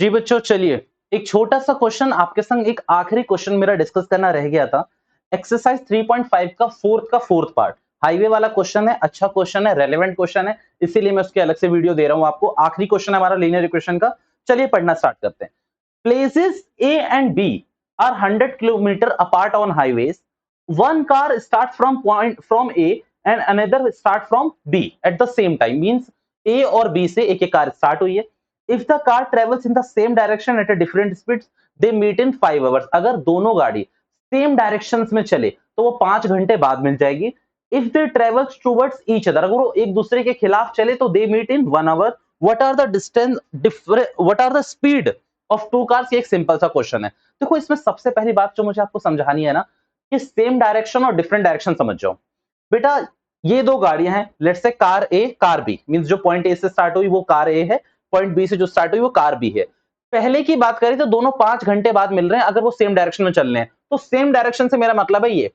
जी बच्चों, चलिए एक छोटा सा क्वेश्चन आपके संग, एक आखिरी क्वेश्चन मेरा डिस्कस करना रह गया था। एक्सरसाइज 3.5 का फोर्थ पार्ट हाईवे वाला क्वेश्चन है। अच्छा क्वेश्चन है, रेलेवेंट क्वेश्चन है, इसीलिए मैं उसके अलग से वीडियो दे रहा हूं आपको। आखिरी क्वेश्चन है हमारा लीनियर इक्वेशन का। चलिए पढ़ना स्टार्ट करते हैं। Places A and B are 100 kilometre apart on highways. One car start from A and another start from B at the same time. Means A और बी से एक एक कार स्टार्ट हुई है। If the car travels in the same direction at a different speeds, they meet in 5 hours. अगर दोनों गाड़ी same directions में चले तो वो 5 घंटे बाद मिल जाएगी। If they travel towards each other, अगर वो एक दूसरे के खिलाफ चले तो they meet in 1 hour. What are the distance different? What are the speed of two cars? ये एक सिंपल सा क्वेश्चन है। देखो इसमें सबसे पहली बात जो मुझे आपको समझानी है ना, कि सेम डायरेक्शन और डिफरेंट डायरेक्शन समझ जाओ। बेटा ये दो गाड़ियां हैं, let's say car A car B, means जो पॉइंट ए से स्टार्ट हुई वो कार ए है, पॉइंट बी से जो स्टार्ट हुई वो कार बी है। पहले की बात करें तो दोनों 5 घंटे बाद मिल रहे हैं अगर वो सेम डायरेक्शन में चल रहे हैं। तो सेम डायरेक्शन से मेरा मतलब है ये।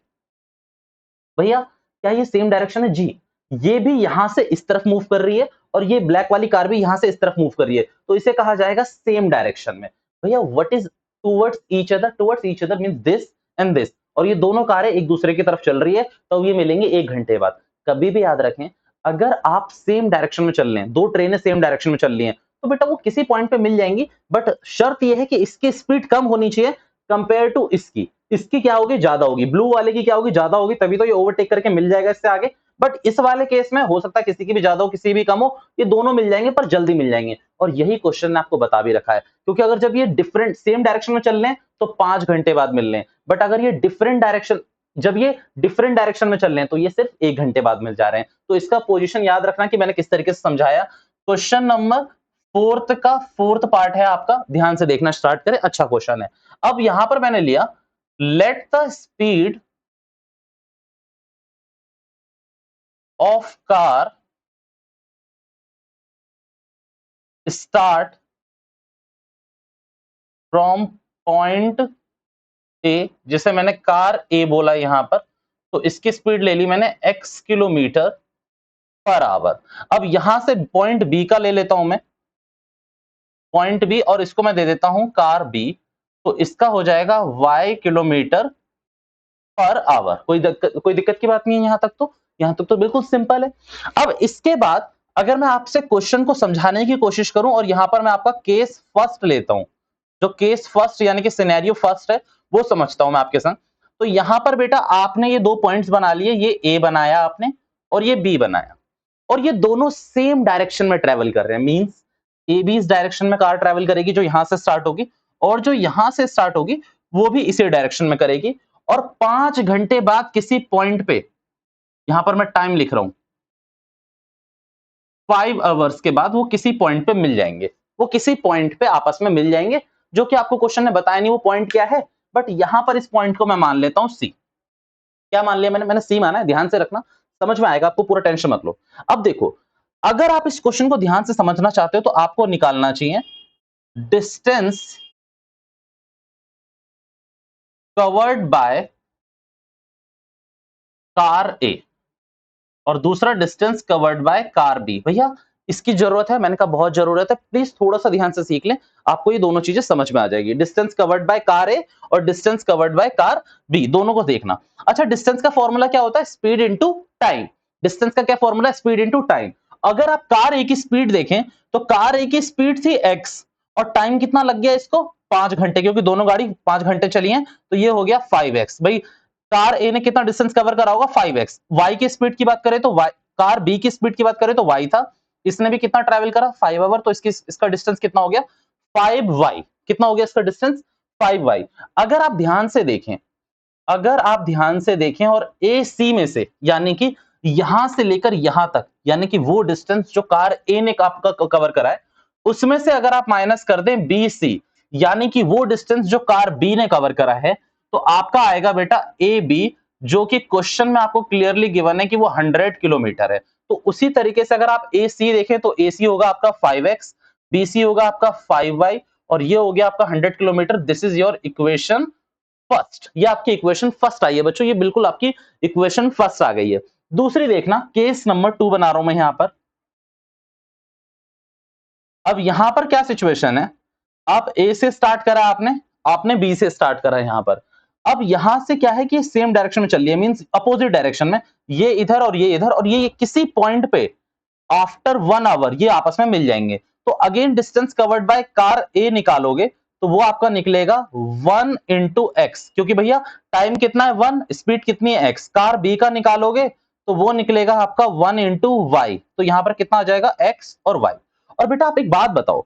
भैया क्या ये सेम डायरेक्शन है? जी। ये भी यहां से इस तरफ मूव कर रही है और ये ब्लैक वाली कार भी यहां से इस तरफ मूव कर रही है, तो इसे कहा जाएगा सेम डायरेक्शन में। भैया what is towards each other? Towards each other means this and this, और ये दोनों कारें एक दूसरे की तरफ चल रही है, तो ये मिलेंगे 1 घंटे बाद। कभी भी याद रखें, अगर आप सेम डायरेक्शन में चल रहे हैं, दो ट्रेनें सेम डायरेक्शन में चल रही हैं, तो बेटा वो किसी पॉइंट पे मिल जाएंगी, बट शर्त यह है कि इसकी स्पीड कम होनी चाहिए कंपेयर टू इसकी। इसकी क्या होगी? ज्यादा होगी। ब्लू वाले की क्या होगी? ज्यादा होगी, तभी तो ये ओवरटेक करके मिल जाएगा इससे आगे। बट इस वाले केस में हो सकता है किसी की भी ज्यादा हो, किसी की भी कम हो, ये दोनों मिल जाएंगे पर जल्दी मिल जाएंगे। और यही क्वेश्चन ने आपको बता भी रखा है, क्योंकि अगर जब ये डिफरेंट सेम डायरेक्शन में चल रहे हैं तो 5 घंटे बाद मिल रहे हैं, बट अगर ये डिफरेंट डायरेक्शन, जब ये डिफरेंट डायरेक्शन में चल रहे हैं तो ये सिर्फ 1 घंटे बाद मिल जा रहे हैं। तो इसका पोजीशन याद रखना कि मैंने किस तरीके से समझाया। क्वेश्चन नंबर फोर्थ का फोर्थ पार्ट है आपका, ध्यान से देखना स्टार्ट करें। अच्छा क्वेश्चन है। अब यहां पर मैंने लिया, let the speed of car start from point A। जैसे मैंने कार A बोला यहां पर, तो इसकी स्पीड ले ली मैंने x किलोमीटर पर आवर। अब यहां से पॉइंट B का ले लेता हूं मैं, पॉइंट B, और इसको मैं दे देता हूं कार B, तो इसका हो जाएगा y किलोमीटर पर आवर। कोई दिक्कत की बात नहीं है यहां तक तो बिल्कुल सिंपल है। अब इसके बाद अगर मैं आपसे क्वेश्चन को समझाने की कोशिश करूं, और यहां पर मैं आपका केस फर्स्ट लेता हूं, जो केस फर्स्ट यानी कि सिनेरियो फर्स्ट है वो समझता हूं मैं आपके संग। तो यहां पर बेटा आपने ये दो पॉइंट्स बना लिए, ये ए बनाया आपने और ये बी बनाया, और ये दोनों सेम डायरेक्शन में ट्रेवल कर रहे हैं। मींस ए बी इस डायरेक्शन में कार ट्रेवल करेगी जो यहां से स्टार्ट होगी, और जो यहां से स्टार्ट होगी वो भी इसी डायरेक्शन में करेगी। और 5 घंटे बाद किसी पॉइंट पे, यहां पर मैं टाइम लिख रहा हूं, 5 आवर्स के बाद वो किसी पॉइंट पे मिल जाएंगे। वो किसी पॉइंट पे आपस में मिल जाएंगे, जो कि आपको क्वेश्चन ने बताया नहीं वो पॉइंट क्या है, बट यहां पर इस पॉइंट को मैं मान लेता हूं सी। क्या मान लिया मैंने? सी माना है। ध्यान से रखना, समझ में आएगा आपको, पूरा टेंशन मत लो। अब देखो, अगर आप इस क्वेश्चन को ध्यान से समझना चाहते हो तो आपको निकालना चाहिए distance covered by car A और दूसरा distance covered by car B. भैया इसकी जरूरत है, मैंने कहा बहुत जरूरत है, प्लीज थोड़ा सा ध्यान से सीख लें, आपको ये दोनों चीजें समझ में आ जाएगी। Distance covered by car A और distance covered by car B, दोनों को देखना। अच्छा, डिस्टेंस का फॉर्मूला क्या होता है? Speed into time. डिस्टेंस का क्या फॉर्मूला है? Speed into time. अगर आप कार ए की स्पीड देखें तो कार ए की स्पीड थी एक्स, और टाइम कितना लग गया इसको? 5 घंटे, क्योंकि दोनों गाड़ी 5 घंटे चली हैं, तो ये हो गया 5x। भाई कार ए ने कितना डिस्टेंस कवर करा होगा? 5x। वाई की स्पीड की बात करें तो वाई, कार बी की स्पीड की बात करें तो वाई था, इसने भी कितना ट्रैवल करा? 5 आवर, तो इसका डिस्टेंस कितना हो गया? 5y। कितना हो गया इसका डिस्टेंस? 5y। अगर आप ध्यान से देखें, अगर आप ध्यान से देखें और ए सी में से, यानी कि यहां से लेकर यहां तक, यानी कि वो डिस्टेंस जो कार ए ने आपका कवर करा है, उसमें से अगर आप माइनस कर दें बी सी, यानी कि वो डिस्टेंस जो कार बी ने कवर करा है, तो आपका आएगा बेटा ए बी, जो कि क्वेश्चन में आपको क्लियरली गिवन है कि वो 100 किलोमीटर है। तो उसी तरीके से अगर आप ए सी देखें तो ए सी होगा आपका 5x, बी सी होगा आपका 5y, और ये हो गया आपका 100 kilometre. This is your equation first. ये आपकी इक्वेशन फर्स्ट आई है बच्चों, ये बिल्कुल आपकी इक्वेशन फर्स्ट आ गई है। दूसरी देखना, केस नंबर 2 बना रहा हूं मैं यहां पर। अब यहां पर क्या सिचुएशन है? आप ए से स्टार्ट करा आपने, आपने बी से स्टार्ट करा यहाँ पर। अब यहां से क्या है कि सेम डायरेक्शन में चल रही है, मींस अपोजिट डायरेक्शन में, ये इधर और ये इधर, और ये किसी पॉइंट पे आफ्टर 1 आवर ये आपस में मिल जाएंगे। तो again distance covered by car A निकालोगे तो वो आपका निकलेगा 1 × x, क्योंकि भैया टाइम कितना है 1, स्पीड कितनी है x। कार बी का निकालोगे तो वो निकलेगा आपका 1 × y, तो यहां पर कितना आ जाएगा x और y। और बेटा आप एक बात बताओ,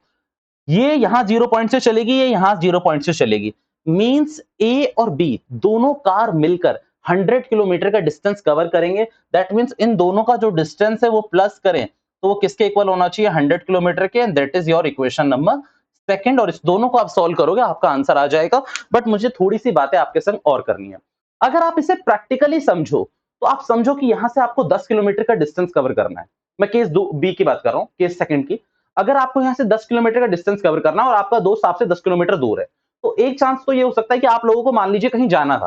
ये यहां 0 पॉइंट से चलेगी, ये यहां 0 पॉइंट से चलेगी, मींस ए और बी दोनों कार मिलकर 100 किलोमीटर का डिस्टेंस कवर करेंगे। दैट मींस इन दोनों का जो डिस्टेंस है वो प्लस करें तो वो किसके इक्वल होना चाहिए, 100 किलोमीटर के। And that is your equation number second. और इस दोनों को आप सॉल्व करोगे आपका आंसर आ जाएगा। बट मुझे थोड़ी सी बातें आपके संग और करनी है। अगर आप इसे प्रैक्टिकली समझो तो आप समझो कि यहां से आपको 10 किलोमीटर का डिस्टेंस कवर करना है। मैं केस बी की बात कर रहा हूं, केस सेकंड की। अगर आपको यहां से 10 किलोमीटर का डिस्टेंस कवर करना है और आपका दोस्त आपसे 10 किलोमीटर दूर है, तो एक चांस तो ये हो सकता है कि आप लोगों को मान लीजिए कहीं जाना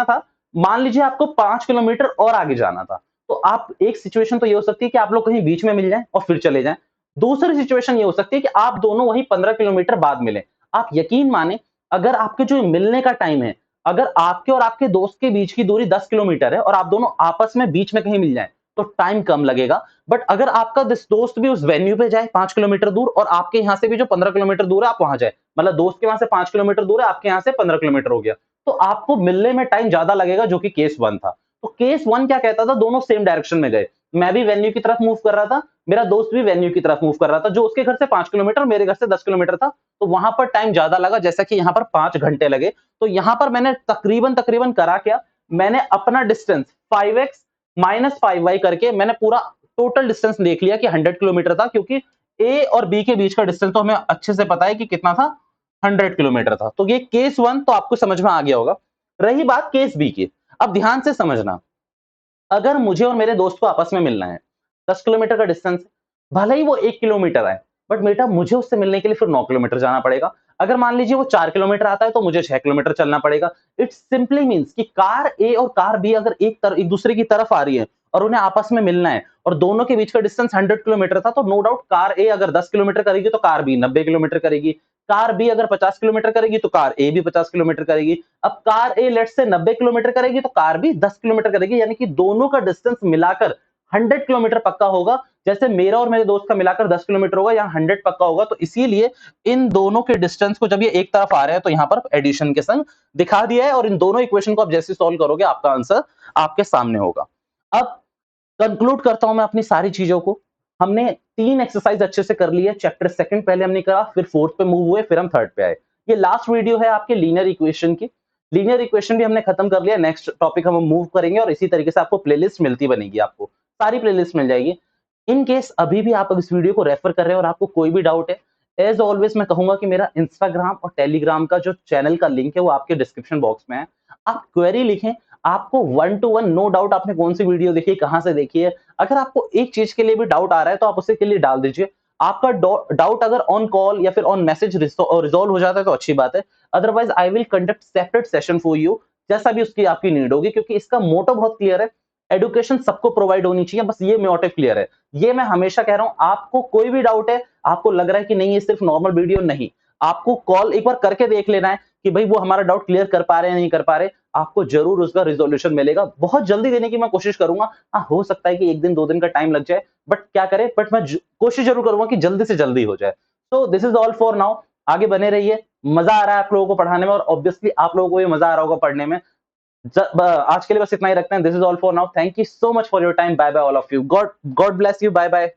था, मान लीजिए आपको 5 किलोमीटर और आगे जाना था। तो आप, एक सिचुएशन तो ये हो सकती है कि आप लोग कहीं बीच में मिल जाएं और फिर चले जाएं। दूसरी सिचुएशन ये हो सकती है कि आप दोनों वहीं 15 किलोमीटर बाद मिले। आप यकीन माने, अगर आपके जो मिलने का टाइम है, अगर आपके और आपके दोस्त के बीच की दूरी 10 किलोमीटर है और आप दोनों आपस में बीच में कहीं मिल जाएं, तो टाइम कम लगेगा। बट अगर आपका दोस्त भी उस वेन्यू पे जाए 5 किलोमीटर दूर, और आपके यहां से भी जो 15 किलोमीटर दूर है आप वहां जाए, मतलब दोस्त के वहां से 5 किलोमीटर दूर है, आपके यहां से 15 किलोमीटर हो गया, तो आपको मिलने में टाइम ज्यादा लगेगा, जो कि केस 1 था। तो केस 1 क्या कहता था, दोनों सेम डायरेक्शन में गए, मैं भी वेन्यू की तरफ मूव कर रहा था, मेरा दोस्त भी वेन्यू की तरफ मूव कर रहा था, जो उसके घर से 5 किलोमीटर मेरे घर से 10 किलोमीटर था। तो वहां पर टाइम ज्यादा लगा, जैसा कि यहां पर 5 घंटे लगे। तो यहां पर मैंने तकरीबन तकरीबन करा क्या, मैंने अपना डिस्टेंस 5x - 5y करके मैंने पूरा टोटल डिस्टेंस देख लिया कि 100 किलोमीटर था, क्योंकि ए और बी के बीच का डिस्टेंस तो हमें अच्छे से पता है कि कितना था, 100 किलोमीटर था। तो ये केस 1 तो आपको समझ में आ गया होगा। रही बात केस बी की, अब ध्यान से समझना। अगर मुझे और मेरे दोस्त को आपस में मिलना है, 10 किलोमीटर का डिस्टेंस, भले ही वो 1 किलोमीटर है, बट बेटा मुझे उससे मिलने के लिए फिर 9 किलोमीटर जाना पड़ेगा। अगर मान लीजिए वो 4 किलोमीटर आता है तो मुझे 6 किलोमीटर चलना पड़ेगा। इट सिंपली मीन्स कि कार ए और कार बी अगर एक दूसरे की तरफ आ रही है और उन्हें आपस में मिलना है, और दोनों के बीच का डिस्टेंस 100 किलोमीटर था, तो नो डाउट कार ए अगर 10 किलोमीटर करेगी तो कार बी 90 किलोमीटर करेगी। कार बी अगर 50 किलोमीटर करेगी तो कार ए भी 50 किलोमीटर करेगी। अब car A let's say 90 kilometre करेगी तो कार भी 10 किलोमीटर करेगी, यानी कि दोनों का डिस्टेंस मिलाकर 100 किलोमीटर पक्का होगा। जैसे मेरा और मेरे दोस्त का मिलाकर 10 किलोमीटर होगा, यहाँ 100 पक्का होगा। तो इसीलिए इन दोनों के डिस्टेंस को जब ये एक तरफ आ रहे हैं तो यहाँ पर एडिशन के संग दिखा दिया है, और इन दोनों इक्वेशन को आप जैसे सॉल्व करोगे आपका आंसर आपके सामने होगा। अब कंक्लूड करता हूं मैं अपनी सारी चीजों को। हमने 3 एक्सरसाइज अच्छे से कर ली है। चैप्टर सेकंड पहले हमने करा, फिर फोर्थ पे मूव हुए, फिर हम थर्ड पे आए। ये लास्ट वीडियो है आपके लीनियर इक्वेशन की। लीनियर इक्वेशन भी हमने खत्म कर लिया। नेक्स्ट टॉपिक हम मूव करेंगे, और इसी तरीके से आपको प्लेलिस्ट मिलती बनेगी, आपको सारी प्लेलिस्ट मिल जाएगी। इन केस अभी भी आप इस वीडियो को रेफर कर रहे हैं और आपको कोई भी डाउट है, एज ऑलवेज मैं कहूंगा कि मेरा इंस्टाग्राम और टेलीग्राम का जो चैनल का लिंक है वो आपके डिस्क्रिप्शन बॉक्स में है। आप क्वेरी लिखें, आपको 1 to 1 नो डाउट आपने कौन सी वीडियो देखी है, कहां से देखी है। अगर आपको एक चीज के लिए भी डाउट आ रहा है तो आप उसे के लिए डाल दीजिए। आपका डाउट अगर ऑन कॉल या फिर ऑन मैसेज रिजॉल्व हो जाता है तो अच्छी बात है। Otherwise I will conduct separate session for you, जैसा भी उसकी आपकी नीड होगी, क्योंकि इसका मोटो बहुत क्लियर है। एडुकेशन सबको प्रोवाइड होनी चाहिए, बस ये मोटिव क्लियर है। ये मैं हमेशा कह रहा हूं। आपको कोई भी डाउट है, आपको लग रहा है कि नहीं ये सिर्फ नॉर्मल वीडियो, नहीं, आपको कॉल एक बार करके देख लेना है कि भाई वो हमारा डाउट क्लियर कर पा रहे हैं नहीं कर पा रहे। आपको जरूर उसका रिजोल्यूशन मिलेगा। बहुत जल्दी देने की मैं कोशिश करूंगा। हाँ, हो सकता है कि 1 दिन 2 दिन का टाइम लग जाए, बट क्या करें, बट मैं कोशिश जरूर करूंगा कि जल्दी से जल्दी हो जाए। तो this is all for now. आगे बने रहिए। मजा आ रहा है आप लोगों को पढ़ाने में, और ऑब्वियसली आप लोगों को भी मजा आ रहा होगा पढ़ने में। आज के लिए बस इतना ही रखते हैं। This is all for now. Thank you so much for your time. Bye bye all of you. God bless you. Bye bye.